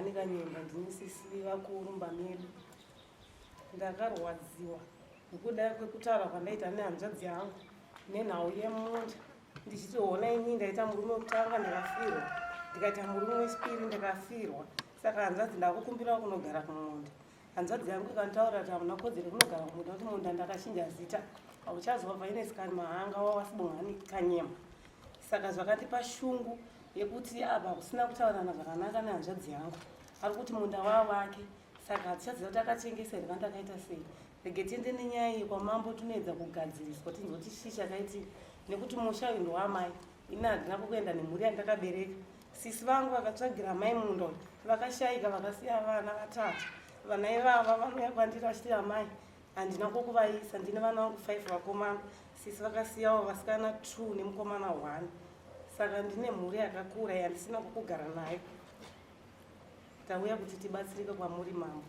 Havagari kanyemba ndinisisiva kurumba medu. Ndakarwadziwa nekuda kwekutaura kwandaita nehanzvadzi yangu nenhau yemunda. Ndichitoona ini ndaita murume wekutanga ndakafirwa, ndikaita murume wechipiri ndakafirwa. Saka hanzvadzi ndakukumbira kunogara kumunda. Hanzvadzi yangu ikantaura kuti hamuna kodzero kunogara kumunda kuti munda ndakachinja zita. Hauchazwa Vainessi Mahanga wawasibungani kanyemba. Saka zvakandipa shungu yekuti apa kusina kutaurana zvakanaka nehanzvadzi yangu. Ari kuti munda wavake. Saka hatichaziva kuti akatengesa here kana takaita sei. Rege tiende nenyaya iyi kwamambo tunoedza kugadziriswa tinzoti chii chakaiti nekuti musha uyu ndowamai. Ini handina kuenda nemhuri yandakabereka. Sisi vangu vakatsvagira mai munda uyu vakashayika vakasiya vana vatatu. Vana ivava vanouya kwandiri vachiti amai handina kwokuvaisa, ndine vana vangu 5 vakomana. Sisi vakasiyawo vasikana 2 nemukomana 1. Saka ndine mhuri yakakura yandisina kwokugara nayo. Tauya kuti tibatsirike kwamuri mambo.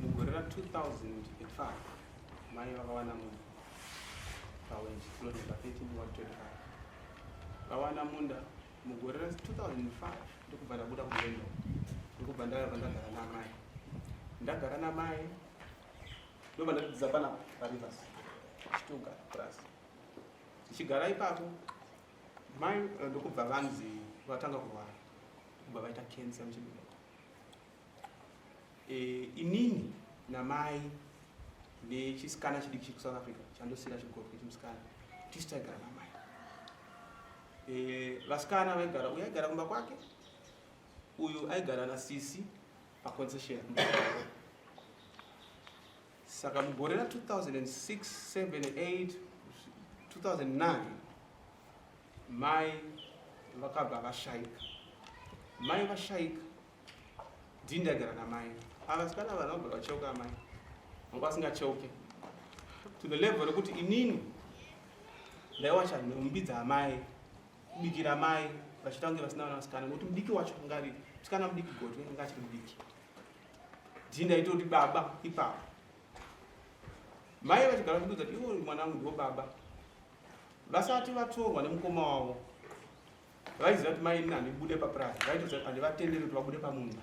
Mugorera 2005 mai vakawana munda pawenji kilomita 13 125 vawana munda mugorera 2005 ndokubva ndabuda kulendo ndokubva ndabva ndagara namai ndagara namai ndobva ndadzidza pana parivers chitogara plus ndichigara ipapo mai ndokubva vanzi vatanga kurwara ndokubva vaita cancer muchibereko. Inini namai nechisikana chidiki chekusouth Africa chandosira chigodhwe chemusikana tisi taigara namai. Vasikana vaigara, uyu aigara kumba kwake, uyu aigara nasisi paconcession. Saka mugorera 2006, 7, 8, 2009 mai vakabva vashaika. Mai vashaika ndini ndaigara namai. Avasikana vanobva vacheuka amai vanga vasingacheuke to the level rekuti inini ndaiwacha nhumbi dzamai kubikira mai vachiita kunge vasina vana vasikana nokuti mudiki wacho ngari musikana mudiki godwe anga achiri mudiki. Ndini ndaitoti baba ipapo. Mai vachigara vachidudza kuti iwo mwanangu ndiwo baba. Vasati vatorwa nemukoma wavo vaiziva kuti mai ini handibude papurazi, vaitoziva kuti handivatenderi kuti vabude pamunda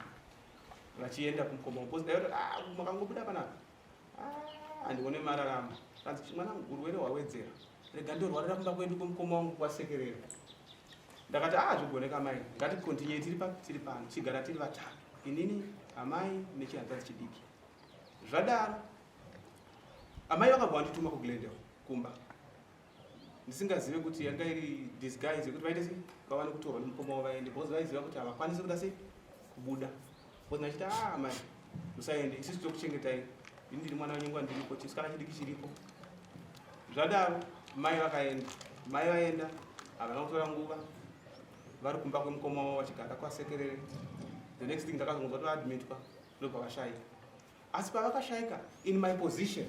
vachienda kumukoma because ndaiti makangobuda panapa handione mararamo. Kanzi mwanangu urwere hwawedzera, rega ndorwarira kumba kwedu kwemukoma wangu kwasekerera. Ndakati zvogoneka mai, ngatikontinye tiri pano chigara tiri vatatu, inini amai nechihanzvadzi chidiki. Zvadaro amai vakabva vandituma kuGlendale kumba ndisingazive kuti yanga iri disguise yekuti vaite sei vawane kutorwa nemukoma wavo vaende because vaiziva kuti havakwanisi kuda sei kubuda. Because nachita mai musaende isusu tokuchengetai, ini ndiri mwana wenyu ndiripo, chisikana chidiki chiripo. Zvadaro mai vakaenda, mai vaenda havana kutora nguva vari kumba kwemukoma wavo vachigara kwasekerere. The next thing ndakazongonzwa kuti vaadmitwa ndobva vashaika. Asi pavakashaika in my position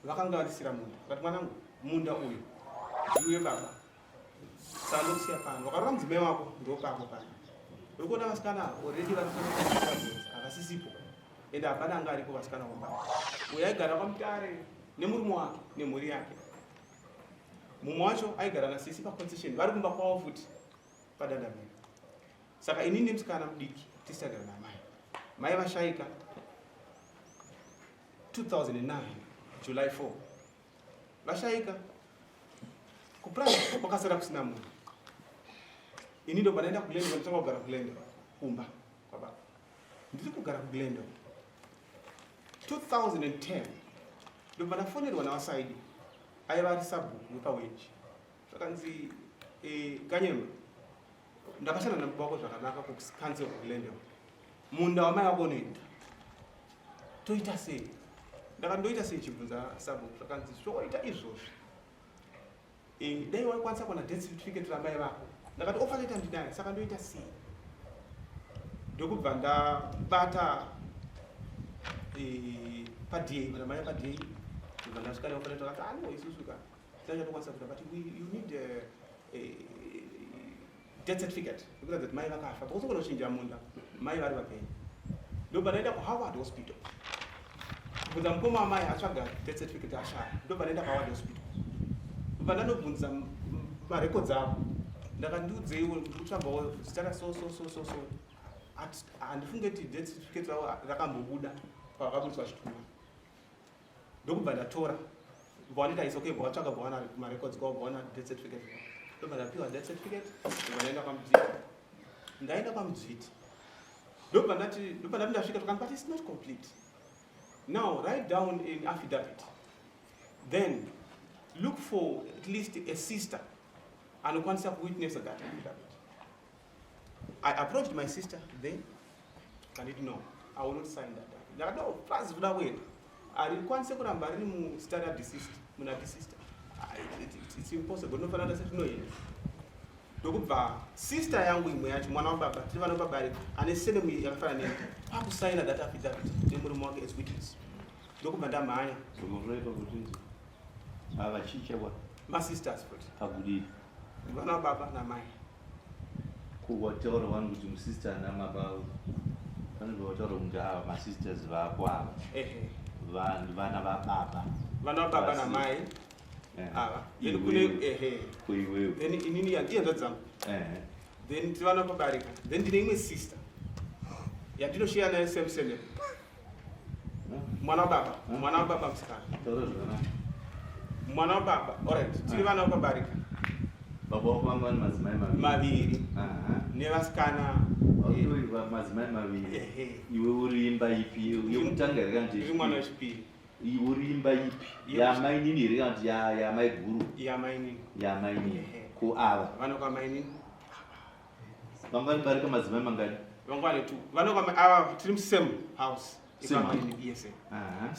vakanga vandisira munda vakati mwanangu munda uyu ndiuye baba saka ndokusiya pano. Vakarora mudzimai wako ndopapo pano uri kuona vasikana already akasisipo ende hapana anga aripo vasikana vambaa. Uyu aigara kwamutare nemurume wake nemhuri yake. Mumwe wacho aigara nasisi paconcession vari kumba kwavo futi padandamiro. Saka inini nemusikana mudiki tisi tagara namai. Mai vashaika 2009 July 4 vashaika kuprivate kwakasara kusina munhu. Ini ndobva ndaenda kuGlendale, ndotanga kugara kuGlendale kumba kwababa. Ndiri kugara kuGlendale 2010 ndobva ndafonerwa navasaidi aiva ari sabhuku wepawenji. Zvakanzi Kanyemba ndakashanda nababa wako zvakanaka kucancel kuGlendale. Munda wamai wako unoenda toita sei? Ndakandoita sei chibvunza sabhuku zvakanzi zvoita izvozvi. Dai waikwanisa kuwana death certificate ramai vako. Ndakati offer letter ndinayo, saka ndoita sei? Ndokubva ndabata padday kana mai padday kana skali operate kati ano isusuka tanja tokwanisa kuti but you need a death certificate because that mai vakafa because kunochinja munda mai vari vapenyu ndo panoenda kuHoward hospital kubvunza mukoma wamai atsvaga death certificate ashaya ndo panoenda kuHoward hospital pandanobvunza marekodzi avo ndakandiudzeiwo ndikutsvambawo zita raso handifunge kuti death certificate ravo rakambobuda pavakaburiswa chituma ndokubva ndatora bvawanita isoke bvawatsvaga bvawana marekodzi kwavo bvawana death certificate ndobva ndapiwa death certificate ndobva ndaenda kwamudzviti ndaenda kwamudzviti ndobva ndati ndasvika tukani but it's not complete. Now write down in affidavit, then look for at least a sister and concept witness of that affidavit. I approached my sister then, I didn't know, I will not sign that. No, plus that way. I require kuramba ri mu standard deceased, muna deceased. It's impossible. No fana said no yet. Ndokubva sister yangu imwe yacho mwana wababa tiri vana baba ari ane sendemi yakafana neni akusaina that affidavit nemurume wake as witness. Ndokubva ndamhanya ndokureka kuti avachicha kwa MaSisters futhi pagudini vana baba namai kuwataura wangu kuti musister namababa vanotaura kuti ava MaSisters vakwava vana vababa vana namai ava then kune kuiwewe then inini yandienza dzangu then tivana pabarika then ndine imwe sister yandinoshare naye same surname mwana wababa musikana mwana wababa alright tiri vana pabarika baba wako vangani madzimai maviri nevasikana madzimai maviri iwe uri imba ipi yekutanga iri mwana wechipiri uri imba ipi yamainini here kana kuti yamai guru yamainini ko ava vanokwamainini vangani parika madzimai mangani vangwane tu vanokwama tiri musame house yes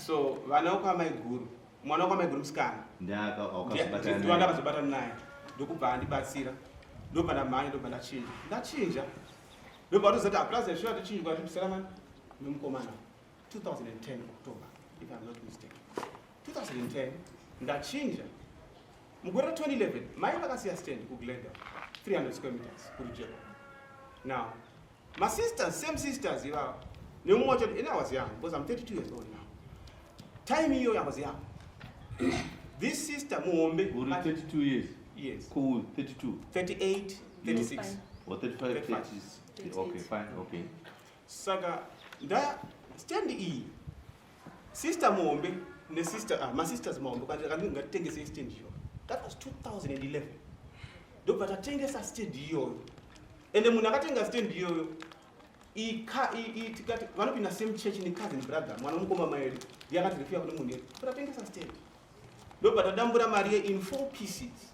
so vana wokwamai guru mwana wokwamai guru musikana ndakazobata naye ndokubva andibatsira ndobva ndamhanya ndobva ndachinja ndobva tozati aplaza shuwa tochinjwa timusaramani nemukomana 2010 October if I'm not mistaken 2010 ndachinja mugore ra 2011 mai vakasiya stand kuglenda 300 square meters kurijeko. Now MaSisters, same sisters ivavo nemumwe wacho and I was young because I'm 32 years old now. Time iyo I was young. This sister muombe uri 32 years. Yes. Cool. 32. 38, 36. Or 35, 36. Okay, fine. Okay. Saka nda stand E. Sister muombe ne sister MaSisters muombe kandi ngatengese stand hiyo. That was 2011. Ndobva tatengesa stand hiyo. Ende munhu akatenga stand hiyo tikati vanopinda same church ne cousin brother mwana mukoma mayedu yakati rifia kune munhu tatengesa stand. Ndobva tadambura mari in 4 pieces.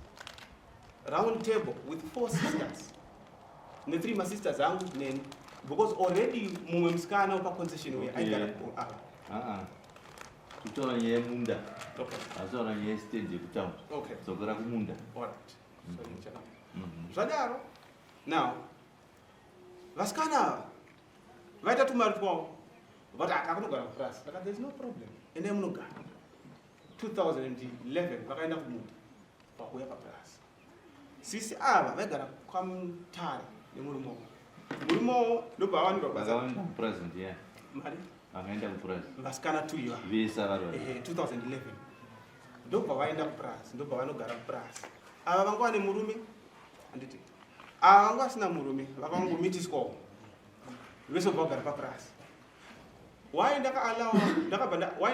Round table with 4 sisters. The 3 MaSisters angu neni because already mumwe musikana pa concession we I got kutora nye munda. Okay. Azora nye stand yekutown. Okay. Zokera kumunda. All right. So you check out. Zvadaro. Now vasikana vaita tumari twavo vati akakunogara plus saka there's no problem ende munogara 2011 vakaenda kumunda vakuya paplus sisi ava vaigara kwamutare nemurumowo murumowo ndobva vakaenda kupresent yeah mari vakaenda kupresent vasikana 2 iva visa vari 2011 ndobva vaenda kuplus ndobva vanogara kuplus ava vanga vane murume handiti ava vanga vasina murume vakangomitiswawo vese vagara paplus why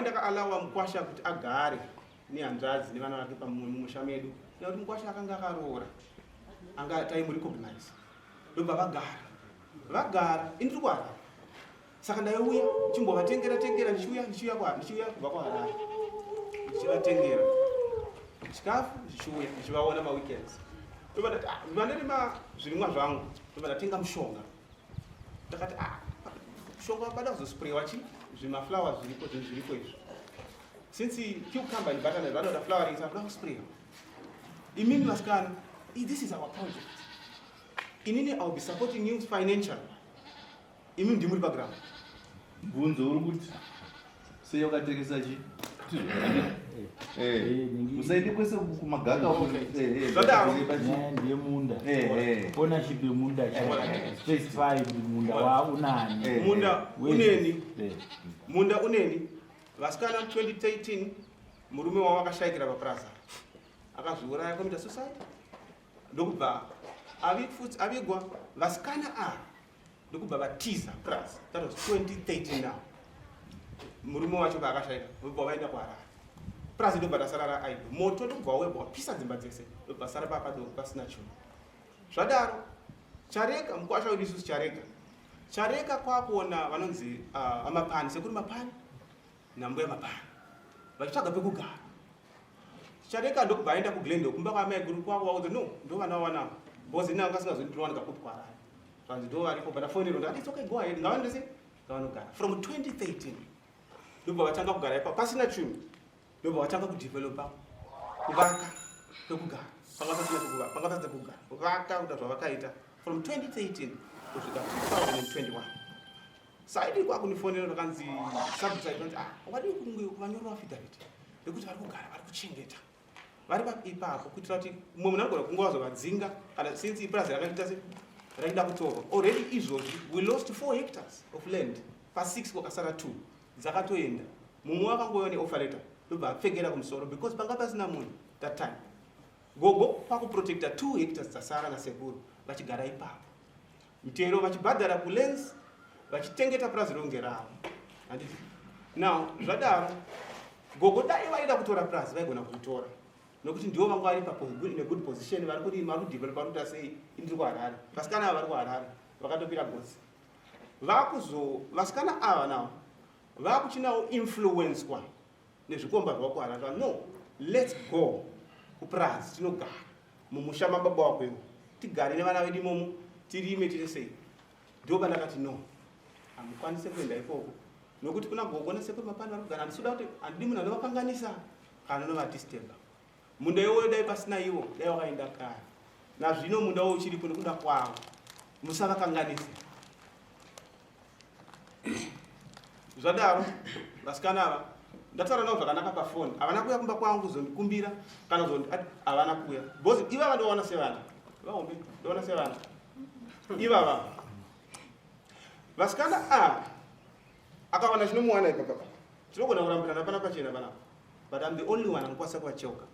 ndakaalawa mukwasha kuti agare nehanzvadzi nevana vake pamusha medu nekuti mukwasha akanga akaroora anga taimurecognize ndobva vagara indiri kuharare saka ndaiuya chimbovatengera ndichiuya kubva kuharare ndichivatengera chikafu ndichiuya ndichivaona maweekends ndobva ndati vandiri zvirimwa zvangu ndobva ndatenga mushonga ndakati mushonga wabada kuzosprayiwa zvimaflowers zviripo izvo since cucumber nebatana vanoda flowering saka kuda kusprayiwa imini vasikana this is our project inini I will be supporting you financially imini ndimuri paground bvunzo uri kuti sei ukatekesa chi musaidi kwese kumagaka ndemunda ownership yemunda specified munda waunani munda uneni vasikana 2013 murume wavo akashayikira papraza akazviuraya committee suicide ndokubva avigwa vasikana ava ndokubva vatiza praza. That was 2013 now. Murume wacho paakashayika vobva vaenda kuharare prazi ndobva tasarara aido moto ndokubva webva wapisa dzimba dzese ndobva sara papadoko pasina chinhu. Zvadaro chareka mukwasha wedu isusu chareka kwakuona vanonzi amapani sekuri mapani nambuya mapani vachitsvaga pekugara. Chareka ndokubva aenda kuglendo kumba kwamai guru kwavo vaudza no ndo vana wawana bhozi nanga asingazondirowanika kuti kuharare zvanzi ndo varipo but afonero ndakati it's okay go ahead ngavanondese ngavanogara. From 2013 ndobva vatanga kugara ipapo pasina chinhu ndobva vatanga kudevelopa kuvaka pekugara panga pasina kugara kuvaka kuita zvavakaita from 2013 kusvika 2021. Saidi kwakunifonera ndakanzi subside kuti wadi kunge kuvanyorwa affidavit yekuti vari kugara vari kuchengeta vari ipapo kuitira kuti mumwe munhu anogona kunge wazovadzinga kana since ipurazi rakaita se raida kutorwa already izvozvi we lost 4 hectares of land pa6 kwakasara 2 dzakatoenda. Mumwe wakangoona neoffer letter ndobva apfekera kumusoro because panga pasina munhu that time. Gogo kwakuprotecta 2 hectares dzasara nasekuru vachigara ipapo mitero vachibhadhara kulens vachitengeta purazi ronge ravo. Now zvadaro gogo dai vaida kutora purazi vaigona kuitora nokuti ndivo vanga vari in a good position vari kuti vari kudevelopa kuita sei indiri kuharare. Vasikana ava vari kuharare vakatopira gosi vasikana ava navo vakuchinawo influencwa nezvikomba zvava kuharare. No, let's go kupurazi tinogara mumusha mababa wakwewo tigare nevana vedu imomo tirime tiri sei. Ndo pandakati no hamukwanise kuenda ikoko nokuti kuna gogo nesekuru mapani vari kugara handisuda kuti handidi munhu anovakanganisa kana anovadisturba. Munda iwoyo dai pasina ivo dai wakaenda kare nazvino munda wo uchiripo nekuda kwavo musavakanganise. Zvadaro vasikana ava ndataura navo zvakanaka pafoni havana kuuya kumba kwangu kuzondikumbira kana kuzondati havana kuuya because ivava ndoona sevana vahombe ndoona sevana ivava vasikana ava akawana chinomuwana ipapapa tinogona kurambirana pana pachena panapa but I'm the only one anokwanisa kuvacheuka.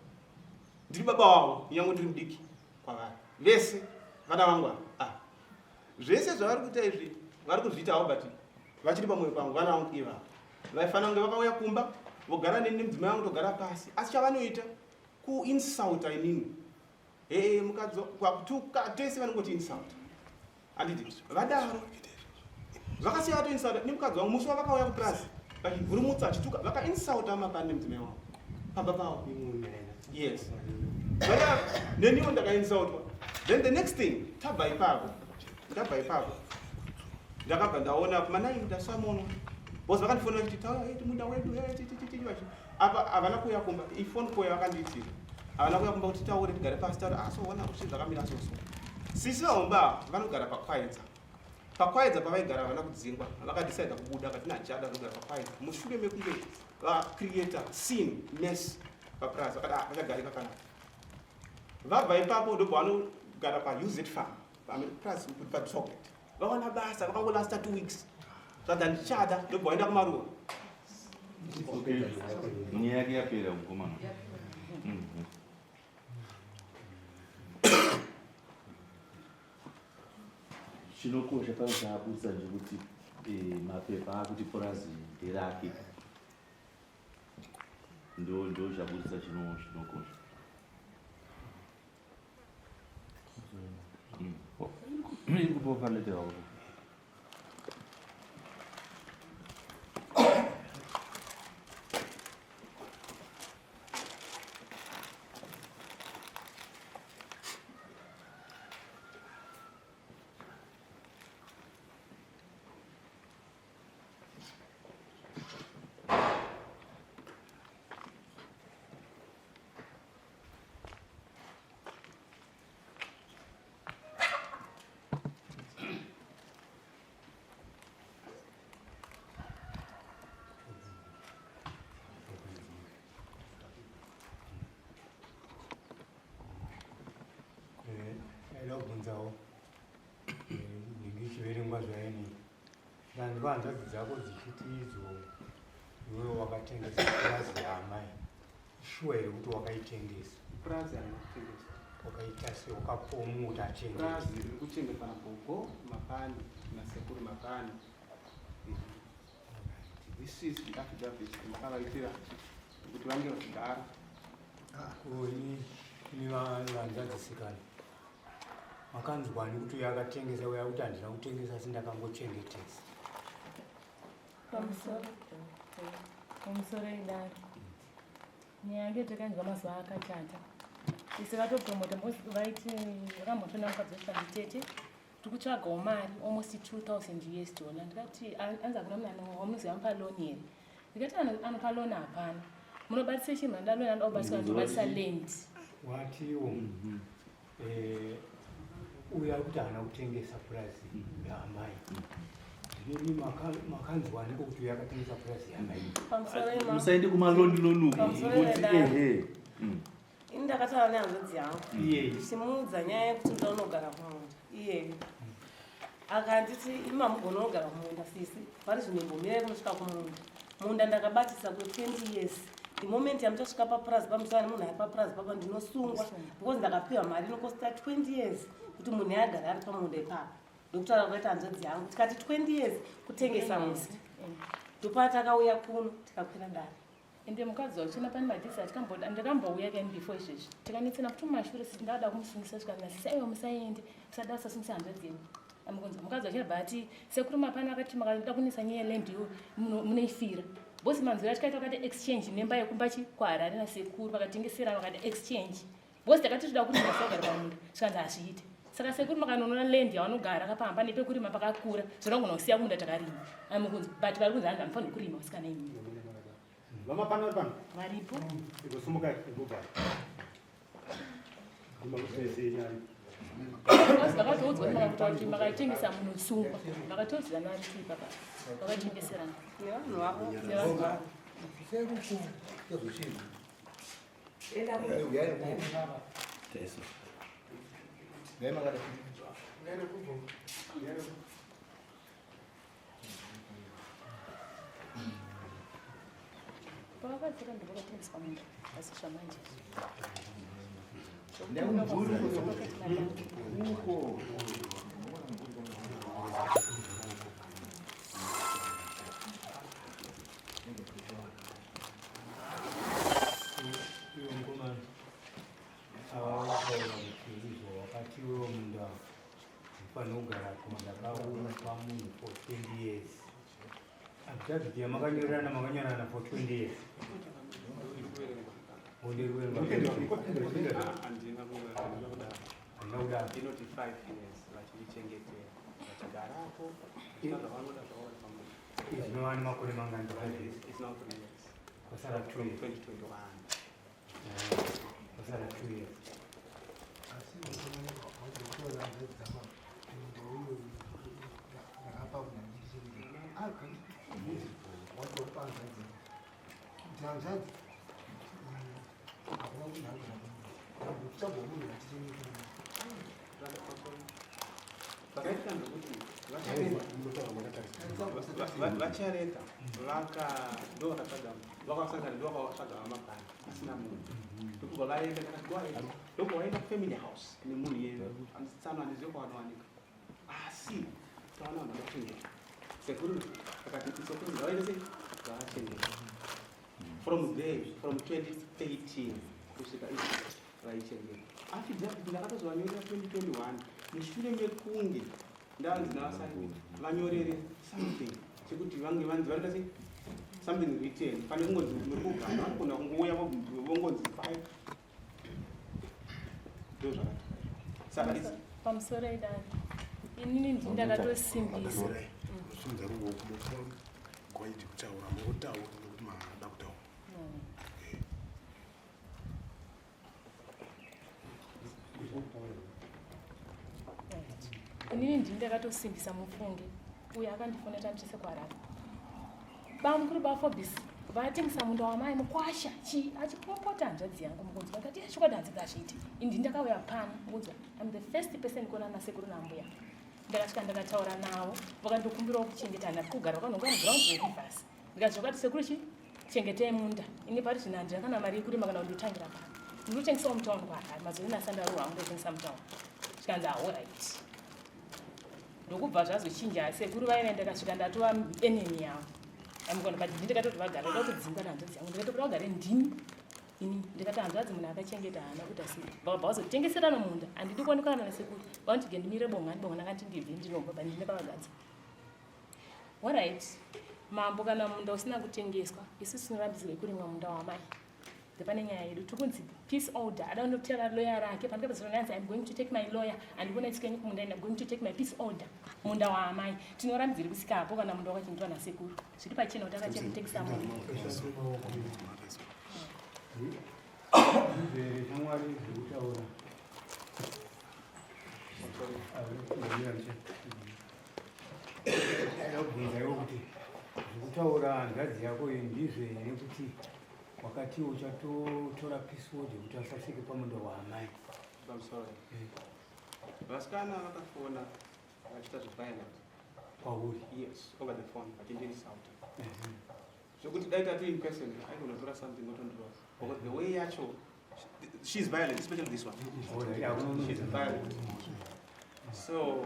Ndiri baba wavo nyange ndiri mudiki kwavari vese vana vangu zvese zvavari kuita izvi vari kuzviitawo but vachiri pamwoyo pangu vana vangu ivava vaifana kunge vakauya kumba vogara neni nemudzimai vangu togara pasi asi chavanoita kuinsulta inini mukadzoka tese vanongoti insult handiti vadaro vakasiya vatoinsulta nemukadzi wangu musi wavakauya kupurazi vachigurumutsa vachituka vakainsulta mapani nemudzimai wangu pamba pavo. Yes. Neniwo ndakainsultwa then the next thing tabva ipapo ndakabva ndaona kumanai ndasamonwa because vakandifonera kuti taura munda wedu apa havana kuuya kumba ifoni koya vakandiitira havana kuuya kumba kuti taure tigare pasi taura asoona kuti zvakamira soso. Sisi vahomba vanogara pakwaedza pavaigara havana kudzingwa vakadisaidha kubuda katina jada vanogara pakwaedza mushure mekunge vacreata scene mess papurazi vakati vachagari kakanaka vabva ipapo ndobva vanogara pauz farm pamapurazi pachocolate vawana basa vakangolasta 2 weeks zvadza ndichada ndobva vaenda kumaruwa. nyaya yake yapera mukomana. Chinokosha pano chaabudisa ndekuti mapepa akuti purazi nderake ndo chabudisa chinokosha. iri kupofanetera ndikwanza dzako dzichiti idzo iwewe wakatengesa purazi yaamai shuwa here kuti wakaitengesa purazi anotengesa wakaita se wakapomu kuti atengesa purazi riri kuchengeta gogo mapani nasekuru mapani. This is the affidavit makavaitira kuti vange vachigara. Ini vanzadzisikana makanzwani kuti yakatengesa uya kuti handina kutengesa asi ndakangochengetesa pamusoro idaro nyaya yange takanzwa mazuva akachata isi vatopromota vaiti vakambotona mukadzosva mitete tikutsvagawo mari almost $2,000 ndikati anza kuna munhu wamunoziva mupa loni here ndikati anopa loni hapana munobatisa chinhu andaloni andobatsika ndobatisa land watiwo uya kuti haana kutengesa purazi yaamai ndinini makanzwani kokuti uya akatengesa purazi yaamai musaende kumaloni ini ndakataura nehanzvadzi yangu simuudza nyaya yekuti nda unogara kumunda iyeyo akanditi imamugona unogara kumunda sisi vari zvinembomirai kunosvika kumunda munda ndakabatisa kwe20 years the moment yamuchasvika papurazi pamusana nemunhu ari papurazi papa ndinosungwa because ndakapiwa mari inokosta 20 years kuti munhu agara ari pamunda ipapo ndokutaura kukaita hanzvadzi yangu tikati 20 years kutengesa musi ndopatakauya kuno tikakwira dare ende mukadzi wachina pane madhisa ndakambouya kaini before izvezvi tikanetsena kuti mumashure ndada kumusungisa svikanasisa iwe musaende musada kusasungisa hanzvadzi yenyu amukonza mukadzi wachirabva ati sekuru mapana akati makada kunisa nyaya yelendiyo munoifira bosi manzwira tikaita vakati exchange nemba yekumba chikwara nasekuru vakatengeserana vakati exchange bosi takati toda kuti masagara pamunda zvikanzi hazviite saka sekuru makanoona land yavanogara akapamba nepekurima pakakura zvinogona kusiya munda takarima amukunzi but vari kunzi hanzi hamufaniri kurima usikana imi vamapana pano varipo igosumuka igogara imakusezenyani vakatoudzwa makakuta kuti makaitengesa munosungwa vakatoudzana vari tii papa vakatengeserana nevanhu vavo pavakadzika ndivakatengeswa munda asi zvamanje wakati wewo munda mufanira kugara kumandakaona pamunhu for 20 years abdavhidi yamakanyorerana makanyorana for 20 years Inoti 5 years vachichengetera vachigarapo vanoda zvaora pamunhu izvinovani makore mangani it's now 3 years kwasara 2 years 2021 kwasara 2 years vachareta ndorakasangana ndovakatsvaga vamapani asina munhu ndokubva vaenda ndokubva vaenda kufamily house nemunhu yedu anditsana handizive kwavanowanika asi tawana vanhu vakachengeta sekuru akati sekuru vaende sei vakachengeta from 2013 kusvika izvi vaichengeta afidhavhiti ndakatozovanyorera 2021 mushure mekunge ndavanzi navasaini vanyorere something chekuti vange vanzi varita sei something written pane kungonzi mekugara vanogona kungouya vongonzi 5 ndo zvakati saka pamusoro idani inini ndindakatosimbisa inini ndindakatosimbisa mufunge uyo akandifonera ndise kwarara bamukuru bafobisi vatengesa munda wamai mukwasha achipopota hanzvadzi yangu mukunzi vakati chokwadi hanzi kazviiti ini ndakauya pana mukunzi I'm the first person kuona nasekuru nambuya ndakasvika ndakataura navo vakandokumbirawo kuchengetana kugara vakanongana ground revasi ndikazokati sekuru chengetei munda ini pari zvino handina kana mari yekurima kana kundotangira pano ndinotengesawo mutauni kwahari mazori nasandarohwa kundotengesa mutauni zvikanzi allright ndokubva zvazochinja sekuru vaina ndakasvika ndatova enemy yavo amugona padini ndikatoti vagara da kudzingwa nehanzvadzi yangu ndikatopira vagare ndini ini ndikati hanzvadzi munhu akachengeta hana kuti asi vakabva vazotengeserana munda handidi kuonekana nasekuru vanoti gendimire bongani bongani akati ndibve ndinobva pandine pavagadza allright mambo kana munda usina kutengeswa isusu tinorambidzirwe kurimwa munda wamai ndepane nyaya yedu tikunzi peace order ada kundotera lawyer rake pandikapezonanzi I'm going to take my lawyer handikuona itsika nyika munda I'm going to take my peace order munda waamai tinorambidzire kusika hapo kana munda wakachengetwa nasekuru zviri pachena kuti akachengekisa munda shamwari zvekutaura aibvunzaiwo kuti zvekutaura hanzvadzi yako ndizve here kuti wakati uchatotora pisword kuti asasvike pamunda waamai vasikana vakafona vachiita zveviolent pauri yes over the phone vachindirisauta zvokuti dai tati in person aigonotora something otondorova because the way yacho she's violent, especially this one. She's violent. So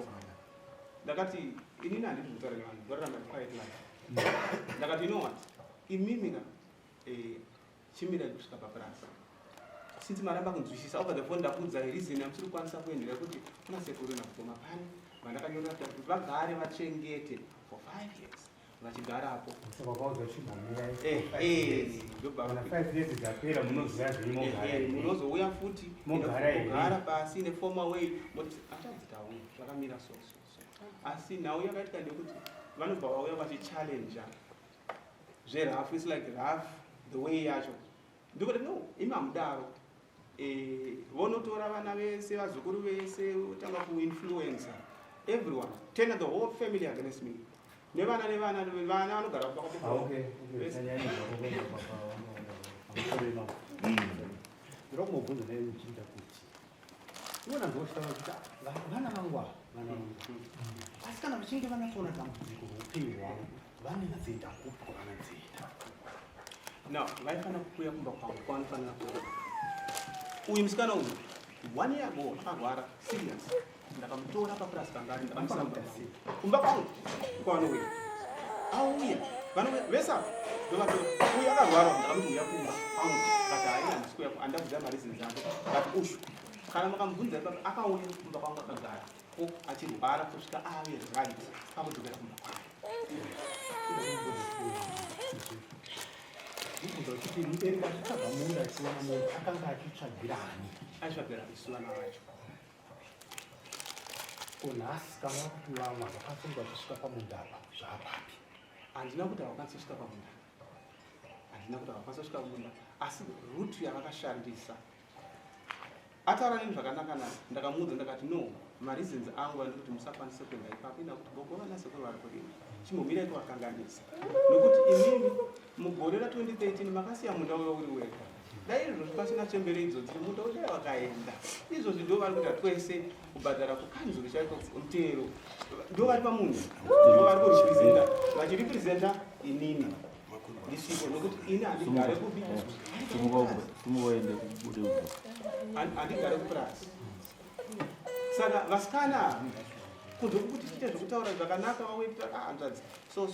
ndakati inini handizvitaura nevanhu ndorarama quiet life ndakati you know what imimina chimira kusvika papurasa since maramba kunzwisisa over the phone ndakudza reason yamusiri kukwanisa kuendera kuti kuna sekuru nakugoma pani vandakanyora kuti vagare vachengete for 5 years vachigarapo munozouya futi mogara pasi neformal way atadzitauya zvakamira so asi nhau yakaitika ndekuti vanobva vauya vachichallenja zverafu is like rough the way yacho ndikuti no imi hamudaro vonotora vana vese vazukuru vese utanga kuinfluencer everyone tena the whole family against me nevana vanogara ndokumubvunza naye uchiita kuti iwona ndoshava kuti vana vangu asi kana vachinge vanatsoona dambudziko roupenyu hwavo vanenadzeita kupi kwavanadzeita no vaifana kuuya kumba kwangu kwanofanira kuuya uyu musikana uyu 1 year ago akarwara serious ndakamutora papurasi pangari ndakamusamba kumba kwangu kwanouya auya vesa uyu akarwara ndakamuti uya kumba kwangu kati haina ndisikuya andabvudza marizini dzake kati ushu kana makamubvunza ipapo akauya kumba kwangu akagara achirwara kusvika ave right akudzokera kumba kwangu kuti mubereki achitsvaga munda achiwana munhu akanga achitsvagirani aitsvagira isuvana vacho unhasi kana kuti vamwe vakasonga vachisvika pamunda apa zvaapapi handina kuti havakwanisa kusvika pamunda handina kuti havakwanisa kusvika pamunda asi rutu yavakashandisa ataura neni zvakanaka naye ndakamuudza ndakati no mareasons angu andikuti musakwanise kuenda ipapo ina kuti gogova nasekuru vari kurima chimbomirai kuvakanganisa nokuti imimi mugore ra2013 makasiya munda uyo uri wega dai izvo zvipasina chembere idzodzi munda udai wakaenda izvozvi ndo vari kuita twese kubhadhara kukanzuri chaiko mutero ndo vari pamunhu ndo vari kuripresenta vachiripresenta inini ndisiko nokuti ini handigare kubi handigare kupurasi saka vasikana kunze kuti tiite zvokutaura zvakanaka waweta hanzvadzi so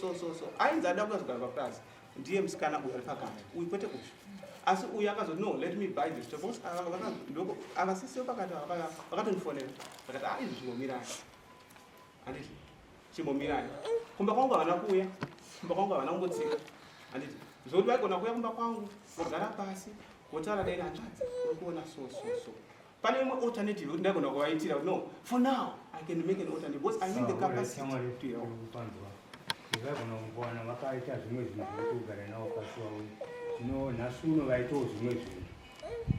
ainzi ada kuda kugara papurasi ndiye musikana uyu ari pakati uyu kwete kusvi asi uyu akazoti no let me buy this because avasisiwo pakati vakatondifonera vakati izvi zvimbomirai handiti chimbomirai kumba kwangu havana kuuya kumba kwangu havana kungotsika handiti zvokuti vaigona kuuya kumba kwangu vogara pasi votaura dai hanzvadzi uri kuona so pane imwe alternative kuti ndagona kuvaitira no for now I can make an alternative because I need the capacity to help. Ndakagona kuona vakaita zvimwe zvinhu zvekugara navo pasi wavo zvino nhasi uno vaitawo zvimwe zvinhu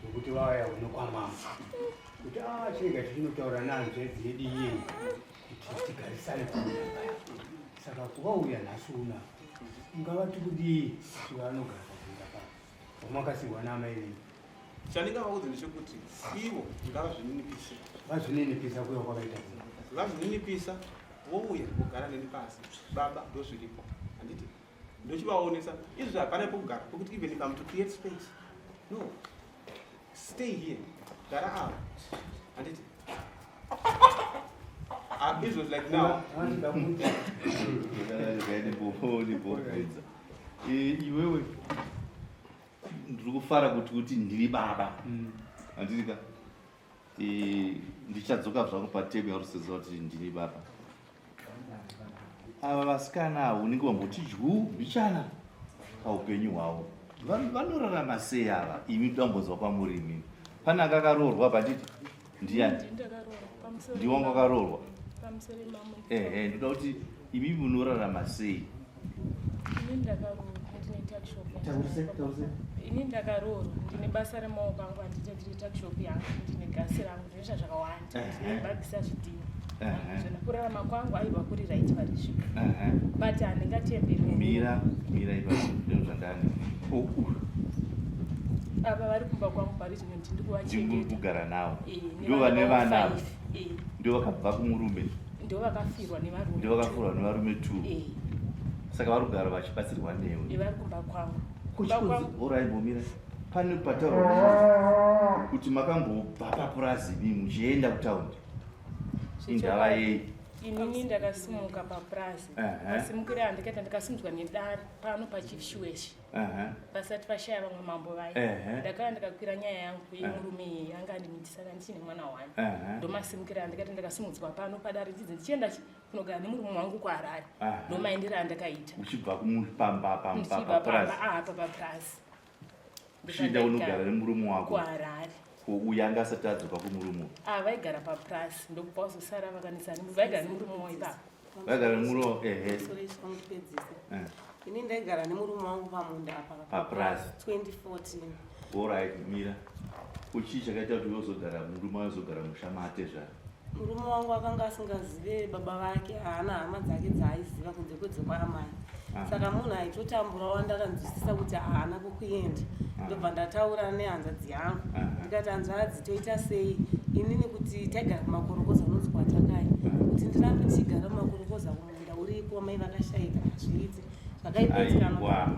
zvokuti vauya unokwamama kuti chirega tichinotaura nanzvedzi yedu iyei kuti tigarisane pamudakaya saka kuvauya nhasi una ungavati kudii kuti vanogara pamudakaya vamakasiwa namai venyu chandingavaudza ndechekuti ivo ngavazvininipise vazvininipisa kuya kwavaita vazvininipisa wouya kugara neni pasi baba ndozviripo handiti ndochivaonesa izvi hapana pokugara pokuti even come to create space no stay here gara apa handiti it was like now iwewe ndiri kufara kuti ndiri baba handitika ndichadzoka zvangu patebwe yarusiziva kuti ndiri baba ava vasikana unenge wamboti dyu mbichana paupenyu hwavo vanorarama sei ava imi tambonzwa kwamuri imini pane akakarorwa patiti ndiani ndiwanga akaroorwa ndoda kuti imi munorarama sei ini ndakaroorwa ndine basa remaoko angu handite ndiri takshop yangu ndine gasi rangu ndinoita zvakawanda ndinebagisa zvidhina zvekurarama kwangu aibva kuri right varisvika but handingatembemira ipaizvandani ava vari kumba kwangu pari zvino ndiri kuvachengeta kugara navo ndo vane vana ndo vakabva kumurume ndo vakafirwa nevarume 2 saka vari kugara vachibatsirwa newe vari kumba kwangu oraimbomira pane pataura kuti makambobva papurazi imi muchienda kutaundi indava yei inini ndakasimuka papurazi masimukiro andikaita ndikasimudzwa nedare pano pachifshuweshi pasati pashaya vamwe mambo vai ndakava ndikakwira nyaya yangu yemurume iyi anga andimitisa ndichine mwana 1 ndomasimukiro andikaita ndakasimudzwa pano padare ndidzi ndichienda kunogara nemurume wangu kuharare ndomaendero andakaita uchibva kumupamba papurazi uchienda unogara nemurume wako kuharare uyu anga asati adzoka kumurume vaigara papurazi ndokubva uzosara vakanisani vaigara nemurume wao ipapo vaigara nemurume ini ndaigara nemurume wangu pamunda apa papurazi 2014 alright mira uchii chakaita kuti uzogara murume wazogara mushamate zvaro murume wangu akanga asingazive baba vake haana hama dzake dzaaiziva kunze kwedze kwaamai saka munhu aitotambura wandakanzwisisa kuti haana kokuenda ndobva ndataura nehanzvadzi yangu ndikati hanzvadzi toita sei inini kuti taigara kumakorokoza unonzi kwatakai kuti ndirambe tichigara mumakorokoza kumunda uripo mai vakashayika hazviiti zvakaipetikanwa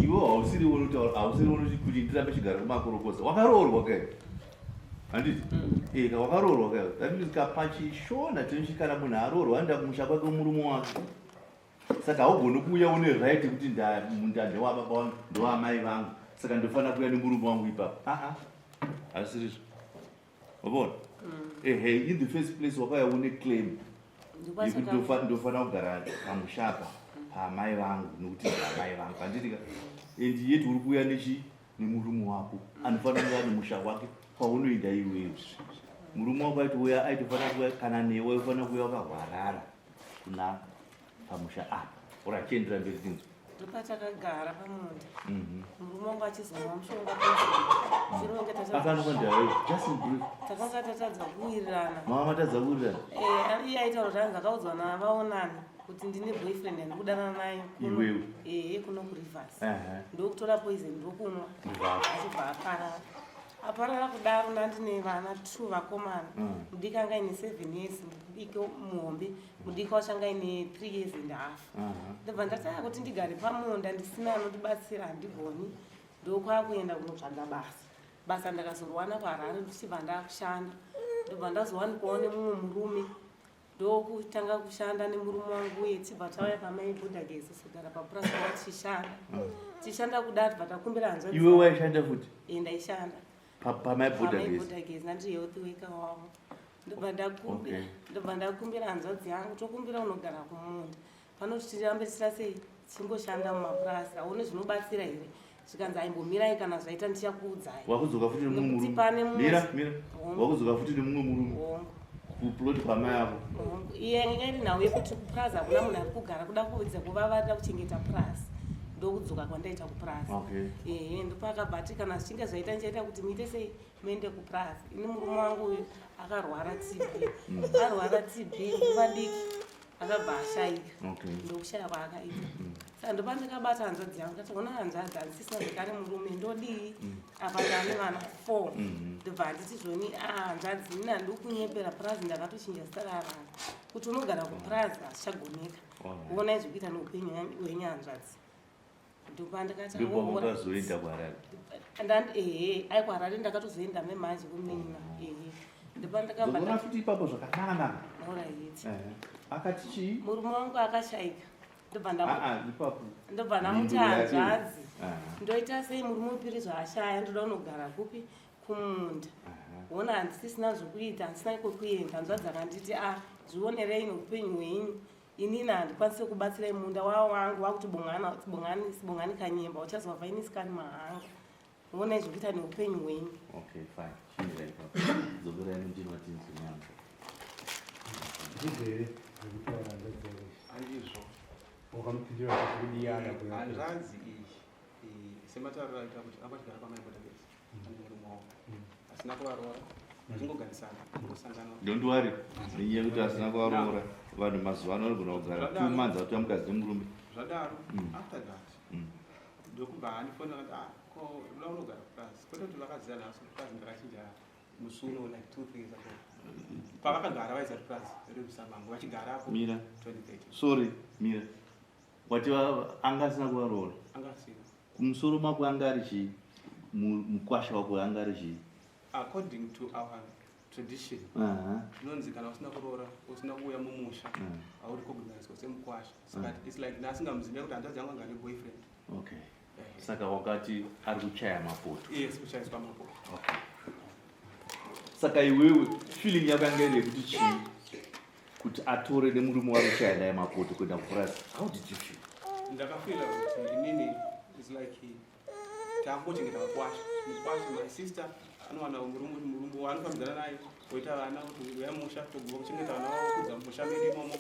iwe hausiri kuti ndirambe chigara kumakorokoza wakaroorwa kai handiti wakaroorwa kai atika pachishona tinochikana munhu aroorwa anoenda kumusha kwake murume wake saka haugoni kuuya une right kuti munda ndewababa vangu ndewamai vangu saka ndofanira kuuya nemurume wangu ipapo hasirizvo wabona in the first place wakauya une claim yekuti ndofanira kugara pamushapa pamai vangu nokuti ndamai vangu handitika and yeti uri kuuya nemurume wako anofanira kuuya nemusha wake paunoenda iwewe murume wako aitouya aitofanira kuuya kana newe ufanira kuuya wakahwarara kuna pamusha apa urachiendera mberi tinzo ndopatakagara pamunda murume wangu achizomwa mushonga takanga tatadza kuwirirana mama tadza kuwirirana iye aitaura kuti anzi akaudzwa navaonani kuti ndine boyfriend andikudanana naye iwewe kuno kurivhasi ndokutora poison ndokunwa achibva aparara kudaro ndandine vana 2 vakomana mudiki anga ine 7 years mudiki muhombe mudiki wacho anga ine 3 years and half ndobva ndataya kuti ndigare pamunda ndisina anondibatsira handigoni ndokwakuenda kunotsvaga basa ndakazorwana kuharare ndichibva ndakushanda ndobva ndazowanikwawo nemumwe murume ndokutanga kushanda nemurume wangu uye tibva tauya pamai bodhagezi kugara papurasi tichishanda kudati bva takumbira hanzvadzi iwe waishanda futi ndaishanda pamai bodhagezi ndandiri health worker wavo ndobva ndakumbira hanzvadzi yangu tokumbira unogara kumunda panoti tirambe tichirasei timboshanda mumapurasi aone zvinobatsira here zvikanzi aimbomirai kana zvaita ndichakuudzai wakudzoka futi nemumwe wakudzoka futi nemumwe murume kuploti pamai yavo iye ngairi nhau yekuti kupurazi hakuna munhu ari kugara kuda kuudza kuva varida kuchengeta purasi ndokudzoka kwandaita kupurasi ndopakabhati kana zvichinge zvaita ndichaita kuti muite sei muende kupurasi ini murume wangu uyu akarwara tb nguva diki akabva ashayika ndokushaya kwaakaita saka ndopa ndikabata hanzvadzi yangu kati ona hanzvadzi handisisina zvekare murume ndodii apa ndane vana 4 ndobva handiti zvoni hanzvadzi ini handikunyepera purazi ndakatochinja zita ravanhu kuti unogara kupraza achagoneka uona izvikuita neupenyu hwenyanzvadzi ndopandakati ndopamukazoenda kuharare aikwarare ndakatozoenda memhaji kuminina ndopandakamba futi ipapo zvakanaka akati chii murume wangu akashaika ndobva ndamuti hanzvadzi ndoita sei murume upiri zvaashaya ndoda unogara kupi kumunda ona handisisina zvokuita handisina kwekuenda hanzvadzi akanditi zvionerei neupenyu hwenyu inini handikwanisi kubatsirai munda wangu wakuti bongani kanyemba uchazobva inisikani mahanga onai zvokuita neupenyu hwenyu andizvo wakamupindira kudiyana hanzvadzi iyi sematauriro aita kuti akwachigara pamaibotabesi ane murume wavo asina kuvaroora achingogarisana ngosangana don't worry nenyaya yekuti asina kuvaroora vanhu mazuva ano vanogona kugara 2 months ati amukadzi nemurume zvadaro after that ndokubva handifonera kuti ko uda unogara kuplazi kwete kuti vakaziyana naso kuplazi ndakachinja musuno like 2-3 years ago pavakagara vaisa kuplazi rerusamango vachigarapo mira 2030 sorry mira wativa anga asina kuvaroora angasina kumusoro mako anga ari chii mukwasha wako anga ari chii according to our tradition zvinonzi kana usina kuroora usina kuuya mumusha hauri kogunariswa semukwasha saka its like nasingamuzivi kuti hanzvadzi yangu anga neboyfriend okay saka wakati ari kuchaya mapoto yes kuchayiswa mapoto okay saka iwewe feeling yako yanga iri yekuti chii kuti atore nemurume wari kuchaya naye mapoto kuenda kupurasi how did you feel ndakafila kuti inini is like taambochengeta makwasha mukwasha my sister anowana murumbu waanofambidzana naye oita vana kuti uya musha togova kuchengeta vana vavo kudza musha medu imomo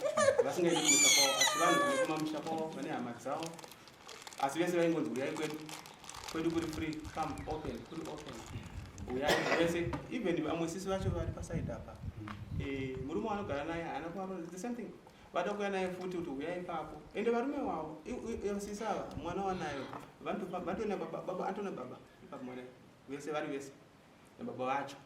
vasingaiti kumusha kwavo asi vanhu vanokoma musha kwavo vane hama dzavo asi vese vaingonzi uyai kwedu kuri free come open kuri open uyai vese even vamwe sisi vacho vari pasaidi apa murume waanogara naye haana kuvaroora the same thing vada kuuya naye futi kuti uyai ipapo ende varume wavo sisi ava mwana wanayo vatona baba antona baba ipapo mwana vese vari vese nababa vacho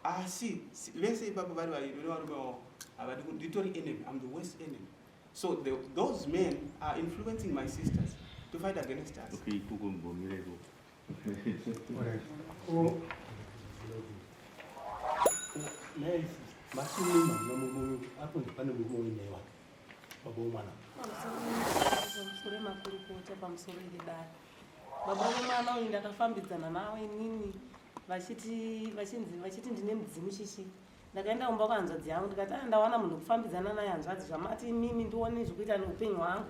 asi vese ipapo vari varume wavo havadi nditori enemy I'm the worst enemy so those men are influencing my sisters to fight against us okay kuko mbomireko masinima nomumoyo apo ndipane mumoinewa baba womwana pamusoro emakurukota pamusoro edare baba womwana uyu ndakafambidzana nawe inini vachiti ndine mudzimu chichi ndakaenda kumba kuhanzvadzi yangu ndikati ndawana munhu kufambidzana naye hanzvadzi zvamati mimi ndione zvokuita neupenyu hwangu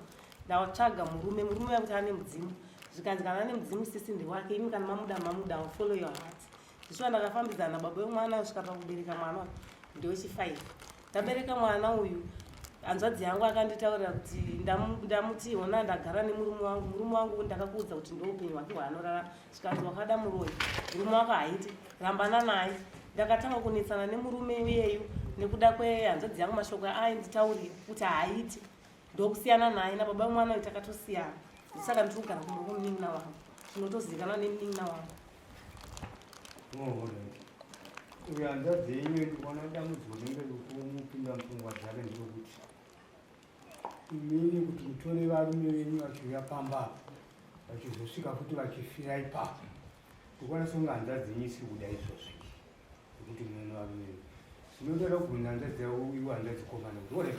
ndatsvaga murume wekuti ane mudzimu zvikanzi kana ane mudzimu sisi ndiwake imi kana mamuda follow your heart zvishuwa ndakafambidzana baba wemwana kusvika pakubereka mwana ndochi5 ndabereka mwana uyu hanzvadzi yangu akanditaurira kuti ndamuti ona ndagara nemurume wangu ndakakuudza kuti ndoupenyu hwake hwaanorara zvikanzi wakada muroyi murume wako haiti rambana naye ndakatanga kunetsana nemurume iyeyu nekuda kwehanzvadzi yangu mashoko ainditaurira kuti haiti ndokusiyana naye nababa wemwana uyu takatosiyana ndosaka ndiri kugara kumba kwomunin'ina wangu tinotozivikanwa nemunin'ina wangu uyu hanzvadzi yenyu ndikuona dambudziko rinenge rikumupinda mupfungwa dzake ndinokuti imini kuti mutore varume venyu vachiuya pamba vachizosvika futi vachifira ipapo ndikuona songe hanzvadzi yenyu isiri kuda izvozvi zvokuti munono varume venyu zvinotoda kugona hanzvadzi iwo hanzvadzi komana kuti ore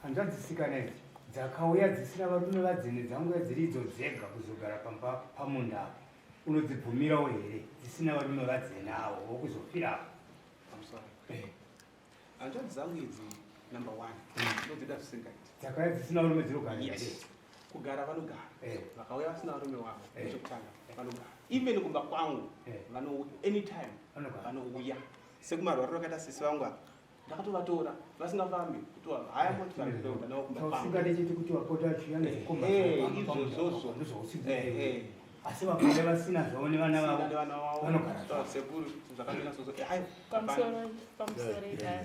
hanzvadzi sikana idzi dzakauya dzisina varume vadzine dzanguya dziri idzo dzega kuzogara pamba pamunda apo unodzibvumirawo here dzisina varume vadzenawo wokuzofirapo hanzvadzi dzangu idzi number 1 dzinodzida zvisingaiti dzakauya dzisina varume dzinogara kugara vanogara vakauya vasina varume wavo nechokutanga vanogara even kumba kwangu anytime vanouya sekumarwariro akaita sisi vangu apa ndakatovatora vasingafambi kuti haya motivaao kumba kwangusingadechiti kuti vapota achiuya nezikombaizvozvozvo asi vakauya vasina zvavo nevana vavo vanogara sekuru zvakamira soso pamusoro edare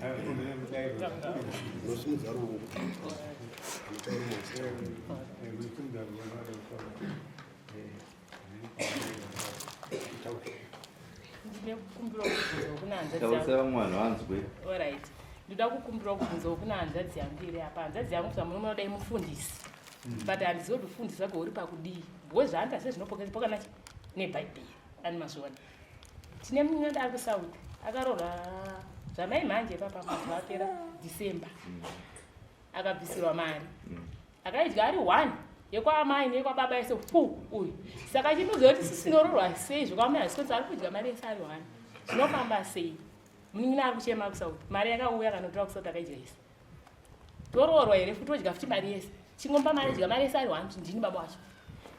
ndine kumbira kubvunza kuna hanzvadzi tausai vamwe vanhu vanzwe alright Ndida kukumbira kubvunza kuna hanzvadzi yangu iri apa. Hanzvadzi yangu kuti murume unodai mufundisi. But handizivi kuti kufundisa uri pakudii. Because zvaandase zvinopoka nacho nebhaibheri ani mazvona. Tine munyanda ari kuSouth akarohwa zvamai manje papa mazuva apera December. Akabvisirwa mari. Akaidya ari 1 yekwaamai neyekwababa ese uyu. Saka chinoziva kuti sisinororwa sei zvokwamai hazvikonzi ari kudya mari ese ari 1. Zvinofamba sei? Munin'ina ari kuchema kuSouth. Mari yakauya kanotora kuSouth akaidya ese. Tororwa here futi odya futi mari yese. Chingomba mari dya mari ese ari 1 ndini baba wacho.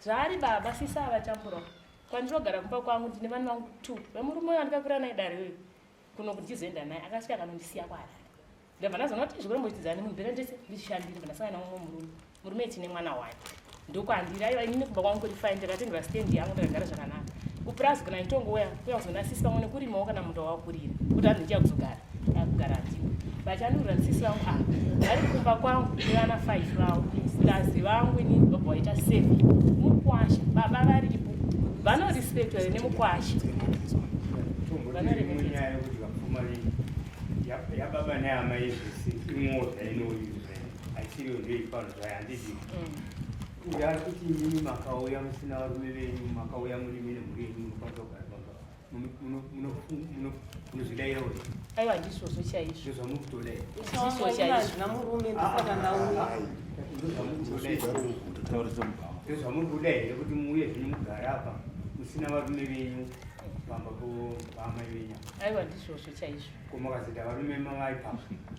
Zvaari baba sisa avachambura. Kwandinogara kumba kwangu ndine vana vangu 2. Vemurume uyo andikakura naye dare wewe. Kuno kuti ndizoenda naye akasvika akanondisiya kwaari. Ndabva ndazona kuti zvikurombotidzani munhu mbere ndese ndishandire ndasangana nomumwe murume tine mwana 1. Ndokwandiri aiwa inini kumba kwangu kuri fine ndakatengera stand yangu ndakagara zvakanaka. Kuprazi kana itongouya kuya kuzona sisi pamwe nekurimawo kana munhu wakurira kuti anhu ndicha kuzogara akugara ndimo. Vachandurira sisi vangu ari kumba kwangu nevana 5 vavo stazi vangu inini baba waita 7 mukwasha baba varipo vanorespektwa nemukwasha munyaya yekuti vapfumari yababa neama yezvese imodha inoyuza haisiriyo ndoipano zvayandidi uya ari kuti imini makauya musina varume venyu makauya muri mine mhuri yenyu munokwanisa kugara munozvidayira uri aiwa ndizvozvo chaizvo ndozvamukutodai namurume ndisakandauya ndozvamuri kudai here kuti muuye zvenyu mugara apa musina varume venyu pamba paamai venyu aiwa ndizvozvo chaizvo komakazita varume mavaipa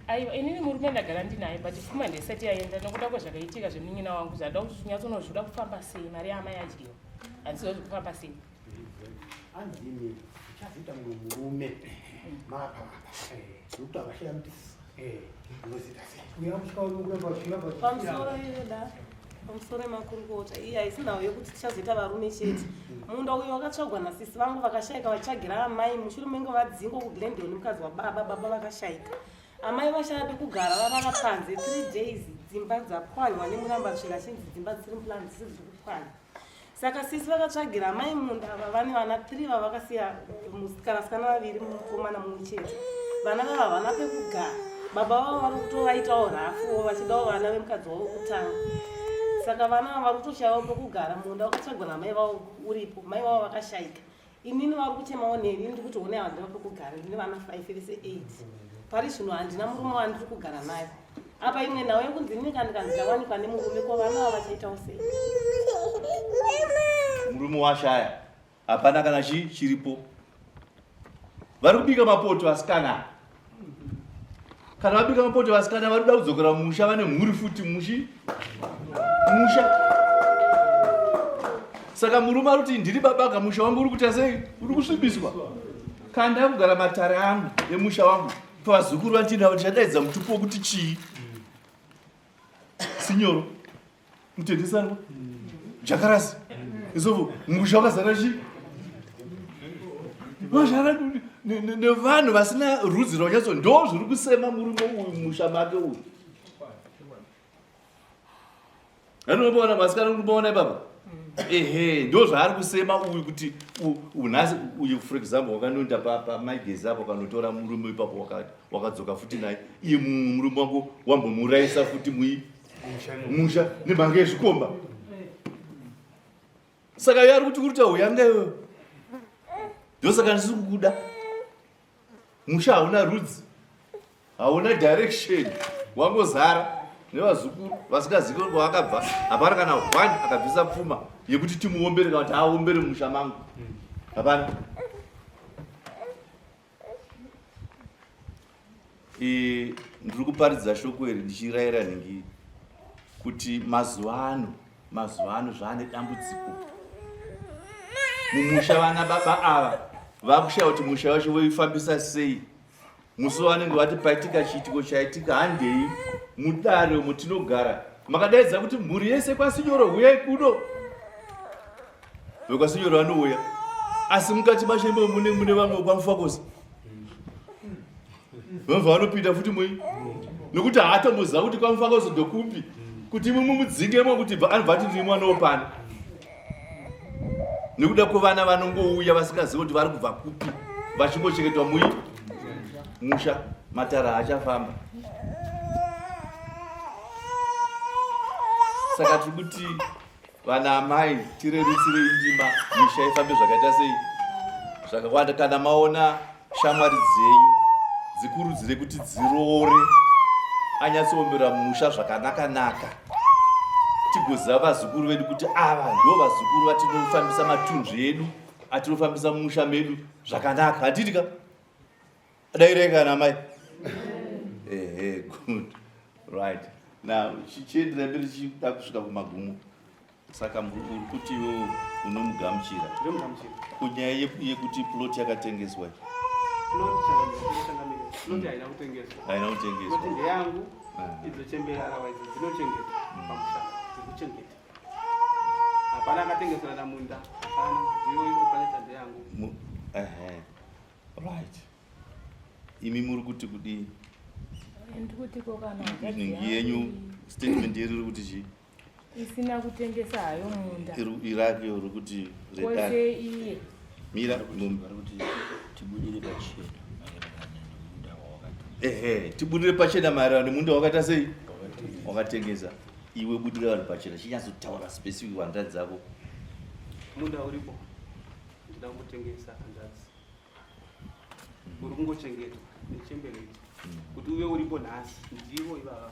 aiwa inini murume ndagara ndinaye but pfuma ndisati yaenda nokuda kwezvakaitika zvemunyina wangu zvada kuti zvinyatsonozvoda kufamba sei mari yama yadyiwa handizivi kufamba sei andini uchazita murume mapa nokuti avashaya mutisi unozita sei pamusoro yeda pamusoro emakurukota iye haisinawo yekuti tichazoita varume chete munda uyo wakatsvagwa nasisi vangu vakashayika vachagira amai mushure menge vadzingo kuglendoni mukadzi wababa baba vakashayika amai vashaya pekugara vavaka panze 3 days dzimba dzapwanywa nemurambasvira chinzi dzimba dzisiri muplan dzisiri zviri kupwanya saka sisi vakatsvagira amai munda ava vane vana 3 vavakasiya musikana vaviri mukomana mumwe chete vana vava havana pekugara baba vavo vari kutovaitawo rafuwo vachidawo vana vemukadzi wavo kutanga saka vana vari kutoshayawo pekugara munda wakatsvagwa namai vavo uripo mai vavo vakashayika inini vari kuchemawo neni ndiri kuti one havandina pekugara ndine vana 5 vese 8 pari zvino handina murume wandiri kugara naye apa imwe nhau yekunzi inini kandikanzikawanikwa nemurume ko vana vava vachaitawo sei murume washaya hapana kana chiripo vari kubika mapoto asikana kana vabika mapoto vasikana vari kuda kudzokera musha vane mhuri futi musha saka murume ari kuti ndiri babaga musha wangu uri kuita sei uri kusvibiswa kanda kugara matare angu emusha wangu pavazukuru vantinavo ndichadaidza mutupo wokuti chii sinyoro mutendesanwa jakarasi isovo musha wakazara chii vazvara nevanhu vasina rudzi rwanyatso ndo zviri kusema murume uyu musha make uyu anoona masikana urimaona baba ehe ndo zvaari kusema uyu kuti unhasi uyu for example wakanonda pamaigezi apo kanotora murume ipapo wakadzoka futi naye iye murume wako wambomurayisa futi musha nemhanga yezvikomba saka iye ari kuti kurita uyanga iwewe ndosaka ndisiri kukuda musha hauna rudzi hauna direction wangozara nevazukuru vasingazivi kwavakabva hapana kana 1 akabvisa pfuma yekuti timuombere kana kuti aombere musha mangu hapana ndiri kuparidza shoko iri ndichirayira nhingi kuti mazuva ano zvaane dambudziko mumusha vana baba ava vakushaya kuti musha wacho voifambisa sei musi vanenge vati paitika chiitiko chaitika handei mudare mutinogara makadaidza kuti mhuri yese kwasinyoro huyai kuno vekwasinyoro vanouya asi mukati mashembe mune vamwe kwamufakosi vamva vanopinda futi mui nokuti haatomboziva kuti kwamufakosi ndokupi kuti mumudzingemo kuti anobva ti ndiri mwana wopana nekuda kwevana vanongouya vasingazivi kuti vari kubva kupi vachimbochengetwa musha matara achafamba. Saka tiri kuti vana amai tirerutsire njima misha ifambe zvakaita sei zvakawanda. Kana maona shamwari dzenyu dzikurudzire kuti dziroore anyatsoomera musha zvakanaka-naka, tigoziva vazukuru vedu kuti ava ndo vazukuru vatinofambisa matunzvi edu, atinofambisa mumusha medu zvakanaka. Hatiti ka? Adaireka ana mai? Good. Right. Now, chichiendera mberi chichida kusvika kumagumo. Saka uri kuti iwe unomugamuchira kunyaya yekuti plot yakatengeswa. Plot haina kutengeswa. Haina kutengeswa. Plot ndeyangu idzochembera otherwise dzinochengetwa pamusha dzekuchengeta. Hapana akatengeswa namunda. Hapana ndiyo operate ndeyangu. Right. Imi muri kuti kudii? Ndikuti kokana Ningi yenyu statement yeri kuti chi? Isina kutengesa hayo munda. Irake uri kuti redani. Kwese iye. Mira kuti tibudire pachena. Tibudire pachena maererano nemunda wakata sei? Wakatengesa. Iwe budira vari pachena chinyatsotaura specific hanzvadzi dzako. Munda uripo. Ndida kutengesa hanzvadzi. Uri kungochengetwa nechembere. Kuti uve uripo nhasi ndivo ivava.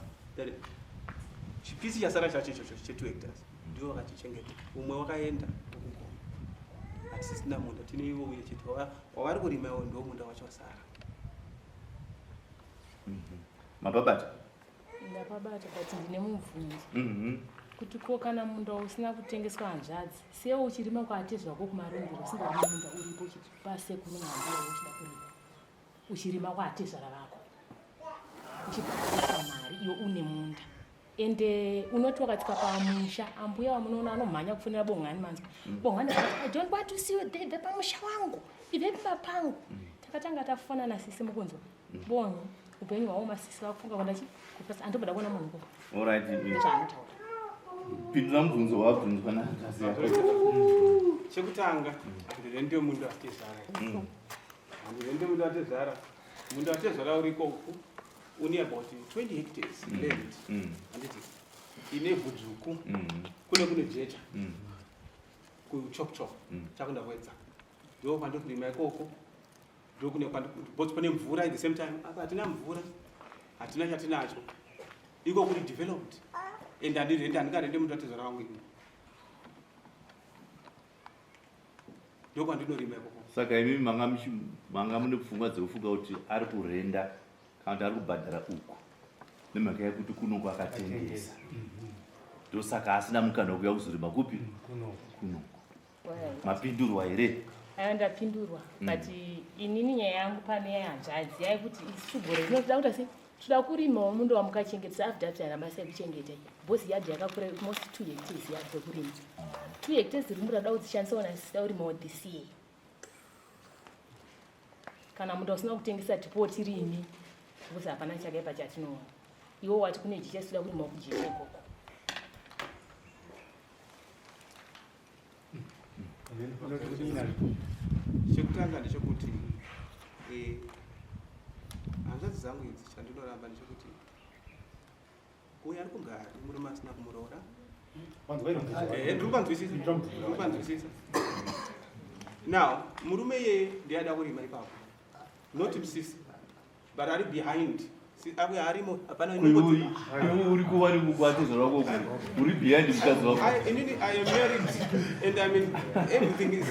Chipisi chasara chacho ichocho che2 hectares ndivo vakachichengeta. Umwe wakaenda ukuko. Hatisisina munda tine ivo uye chete. Wavari kurima iwo ndo munda wacho wasara. Mapabata? Ndapabata kuti ndine mubvunzo. Kuti ko kana munda usina kutengeswa hanzvadzi, sewo uchirima kwatezwa ko kumarondero usingarima munda uripo pasekuru nambuya uchida kurima. Uchirima kwatezwa rako. Uchibvisa mari iwe une munda. Ende unoti wakatika pamusha ambuya wamunoona anomhanya kufonera bongani manzwa. Bongani I don't want to see you there pamusha wangu. Ive papangu. Takatanga tafanana sisi mukonzo. Bongo upenyu wawo masisi wakufunga kwanda chi kupasa andoboda kuona munhu. All right. Pindura mubvunzo wabvunzwa naTasi yako. Chekutanga ndio mundu atezara. Ndio mundu atezara. Mundu atezara uriko uku. Uni about 20 hectares land. Anditi. Ine budzuku. Kune jecha. Ku chok. Chakunda kwedza. Ndio kwando kurima ikoko. Ndio kune kwando both pane mvura at the same time. Apa hatina mvura. Hatina chatinacho. Iko kuri developed. And andikare mundu atezara wangu ini. Ndio kwando norima ikoko. Saka imi manga mune pfungwa dzekufunga kuti ari kurenda kana kuti ari kubhadhara uku nemhaka yekuti kuno kwakatengesa. Ndosaka asina mukana wekuya kuzorima kupi? Kuno. Mapindurwa here? Ndapindurwa. But inini nyaya yangu pane hanzvadzi yaikuti isubhore inoda kuti asi toda kurimawo mundo wamukachengetesa after mabasa ekuchengeta. Bhosi yadhi yakakura almost 2 hectares yadhi dzekurima. 2 hectares dziri murada kudzishandisa ona sisida kurimawo this year. Kana mundo usina kutengesa tipo tirimi. Bhosi hapana chakaipa chatinoona. Iwo wati kune jecha sida kurimawo kujecha ikoko. Chekutanga ndechekuti hanzvadzi dzangu idzi chandinoramba ndechekuti uyo ari kugara murume asina kumuroora. Ndiri kupanzwisisa. Now murume yeye ndiada kurima ipapo, not musisi, but ari behind. Awe arimo hapana inongoti uri kuwari kukwatezwa rako uri behind mukadzi wako. I am married and I mean everything is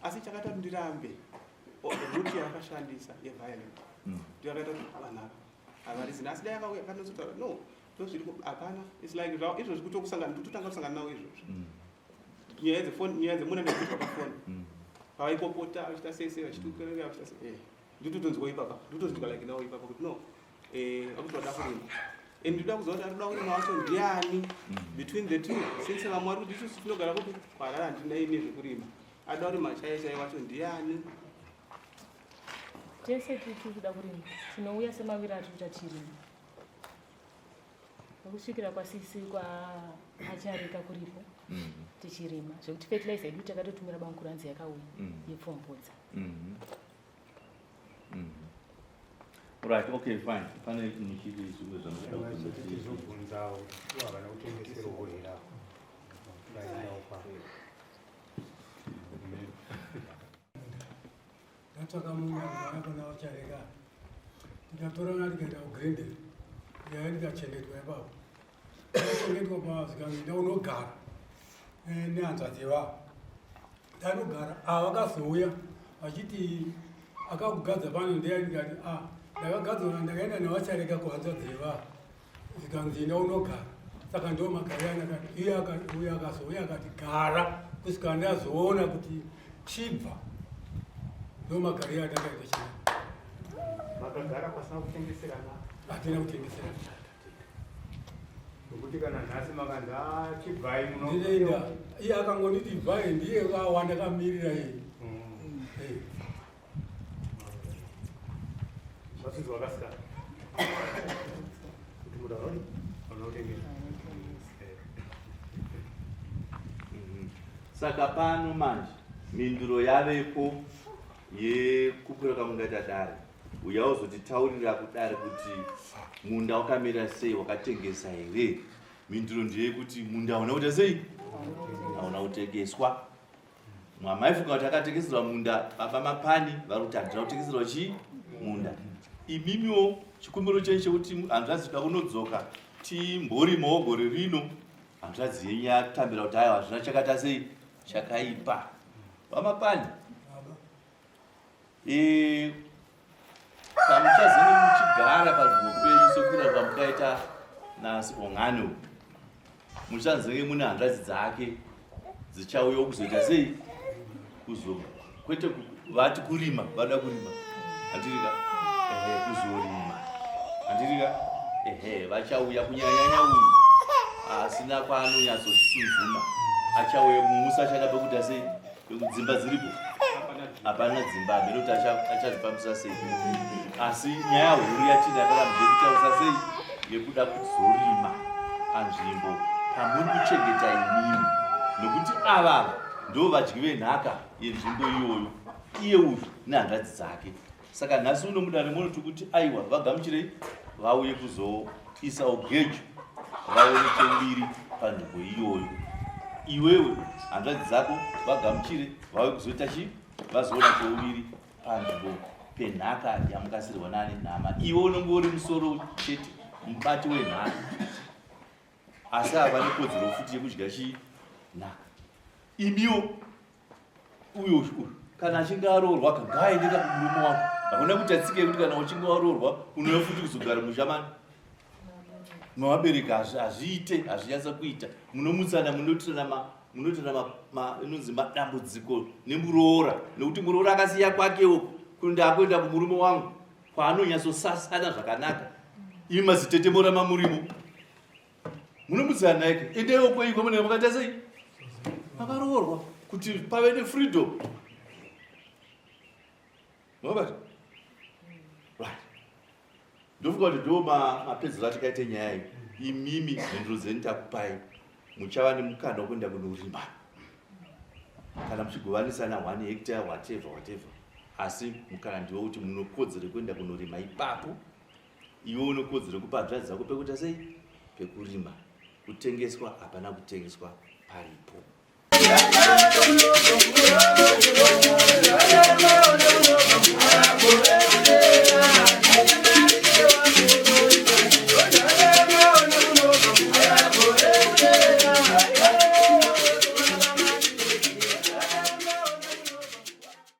asi chakati ndirambe ruti yakashandisa yeviolent ndio akaita kuti vanaka avarizina asi dai yakanozotaura no ndozviri hapana. It's like izvozvi kutotanga kusangana nawo izvozvo nyaya dzemuna nekuitwa pafoni pavaipopota vachita sese vachitukerera vachita nditotonzwa ipapa nditozvika like nawo ipapa kuti no akuti wada kurima and ndoda kuziva kuti arikuda kurima wacho ndiani between the two, since vamwe vari kuti isusu tinogara kuti Harare handinei nezvekurima, ada kurima chaiye wacho ndiani. Tese tiri kuda kurima tinouya semaviri atikuita tirima nokusvikira kwasisi kwaachareka kuripo tichirima zvekuti fertilizer yedu takatotumira bankuranzi yakauya yepfumvudza. Right, okay, fine. Pane nichiri zvimwe zvanoda tizobvunzawo kana kutengesera hohera Nataka Mungu hapa na wachareka. Nikatora na nikaenda ugrinde. Nikaenda nikachengetwa hapo. Nikachengetwa kwa zikangi ndio unogara. Neanza ziwa. Tanogara avakazouya achiti akakugadza pano ndiye ndikati ndakagadzona ndakaenda nevachareka kuhanza dziva zikanzi ndio unogara. Saka ndio magariyana akati iye akauya akazouya akati gara kusika ndazoona kuti chibva. No magari atakaita chini. Makagara pasina kutengeserana. Hatina kutengeserana. Nokuti kana nhasi makanza chibvai muno. Ndinoenda. Iye akangonditi bvai ndiye wawanda kamirira iye. Vasizwa wakasika. Kuti mudaroni vanotengesa. Saka pano manje minduro yavepo yekukwira kwamungaita dare uya uzotitaurira kudare kuti munda wakamira sei, wakatengesa here. Minduro ndeyekuti munda hauna kuita sei, hauna kutengeswa. Mwamaifunga kuti akatengeserwa munda baba mapani vari kuti handina kutengeserwa chi munda. Imimiwo chikumbiro chenyu chekuti handazvida kunodzoka timborimawo gore rino, handazvi yenyu yatambira kuti haiwa hazvina chakaita sei chakaipa. Vamapani kamuchazini muchigara padhuku penyu sokuira kwamukaita nasibongano, muchanzenge mune hanzvadzi dzake dzichauya kuzoita sei, kwete vati kurima, vada kurima handirika kuzorima handirika vachauya kunyanyanya uyu asina kwaanonyatsotisunzuma achauya mumusi achada pekuita sei, pekudzimba dziripo hapana dzimba hamene kuti achazvifambisa sei. Asi nyaya huru yatina yakaramudzekutausa sei yekuda kuzorima panzvimbo pamuri kuchengeta imimi, nokuti avava ndo vadyi venhaka yenzvimbo iyoyo, iye uyu nehanzvadzi dzake. Saka nhasi uno mudare munoti kuti aiwa vagamuchirei vauye kuzoisa ugejo vaone cheuviri panzvimbo iyoyo. Iwewe hanzvadzi dzako vagamuchire vauye kuzoita chii, vazoona cheuviri panzvimbo penhaka yamukasirirwa nani nhama. Iwe unenge uri musoro chete, mubati wenhaka, asi havane kodzero futi yekudya chii nhaka. Imiwo uyo kana achinge aroorwa kagaendeka kumurume wako, hakuna kuti atsike yekuti kana uchinge waroorwa unouya futi kuzogara mushamani mavabereki. Hazviite, hazvinyatsa kuita. Munomutsana, munoitana inonzi madambudziko nemuroora, nekuti muroora akasiya kwakewo kuti akuenda kumurume wangu kwaanonyatsosasana zvakanaka. Imi mazitetemora mamurimo munomutsana naye endewo kweiko mune makaita sei, makaroorwa kuti pave nefreedom. Mabata right, ndofunga kuti ndo mapedzero atikaite nyaya iyi. Imimi mhinduro dzeni takupai muchava nemukana wekuenda kunorima kana muchigovanisana 1 hectare whatever. Asi mukana ndiwo kuti munokodzero kuenda kunorima ipapo. Iwe unokodzero kupa hanzvadzi dzako pekuita sei, pekurima. Kutengeswa hapana kutengeswa paripo.